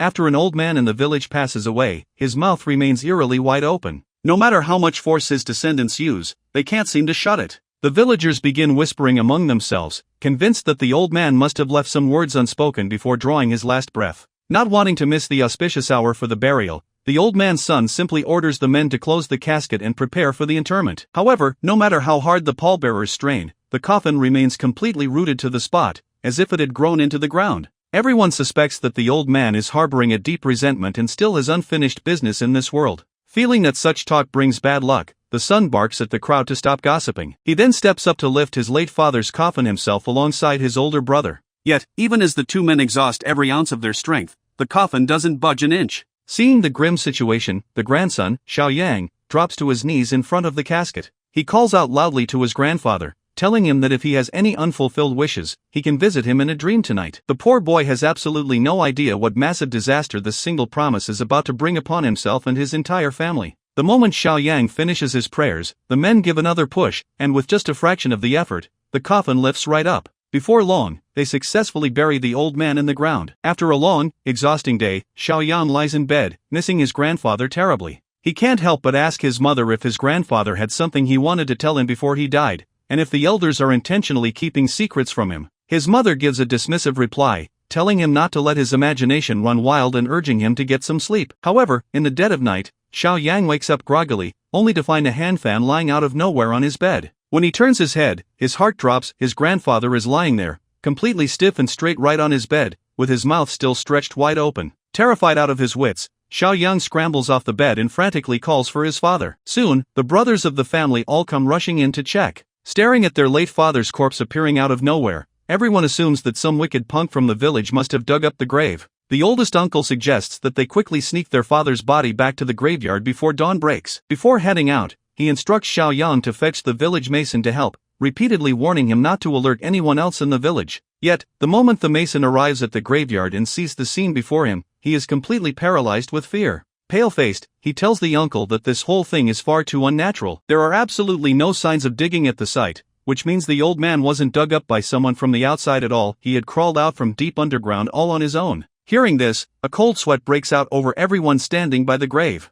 After an old man in the village passes away, his mouth remains eerily wide open. No matter how much force his descendants use, they can't seem to shut it. The villagers begin whispering among themselves, convinced that the old man must have left some words unspoken before drawing his last breath. Not wanting to miss the auspicious hour for the burial, the old man's son simply orders the men to close the casket and prepare for the interment. However, no matter how hard the pallbearers strain, the coffin remains completely rooted to the spot, as if it had grown into the ground. Everyone suspects that the old man is harboring a deep resentment and still has unfinished business in this world. Feeling that such talk brings bad luck, the son barks at the crowd to stop gossiping. He then steps up to lift his late father's coffin himself alongside his older brother. Yet, even as the two men exhaust every ounce of their strength, the coffin doesn't budge an inch. Seeing the grim situation, the grandson, Xiaoyang, drops to his knees in front of the casket. He calls out loudly to his grandfather, telling him that if he has any unfulfilled wishes, he can visit him in a dream tonight. The poor boy has absolutely no idea what massive disaster this single promise is about to bring upon himself and his entire family. The moment Xiaoyang finishes his prayers, the men give another push, and with just a fraction of the effort, the coffin lifts right up. Before long, they successfully bury the old man in the ground. After a long, exhausting day, Xiaoyang lies in bed, missing his grandfather terribly. He can't help but ask his mother if his grandfather had something he wanted to tell him before he died, and if the elders are intentionally keeping secrets from him. His mother gives a dismissive reply, telling him not to let his imagination run wild and urging him to get some sleep. However, in the dead of night, Xiaoyang wakes up groggily, only to find a hand fan lying out of nowhere on his bed. When he turns his head, his heart drops. His grandfather is lying there, completely stiff and straight right on his bed, with his mouth still stretched wide open. Terrified out of his wits, Xiaoyang scrambles off the bed and frantically calls for his father. Soon, the brothers of the family all come rushing in to check. Staring at their late father's corpse appearing out of nowhere, everyone assumes that some wicked punk from the village must have dug up the grave. The oldest uncle suggests that they quickly sneak their father's body back to the graveyard before dawn breaks. Before heading out, he instructs Xiaoyang to fetch the village mason to help, repeatedly warning him not to alert anyone else in the village. Yet, the moment the mason arrives at the graveyard and sees the scene before him, he is completely paralyzed with fear. Pale-faced, he tells the uncle that this whole thing is far too unnatural. There are absolutely no signs of digging at the site, which means the old man wasn't dug up by someone from the outside at all. He had crawled out from deep underground all on his own. Hearing this, a cold sweat breaks out over everyone standing by the grave.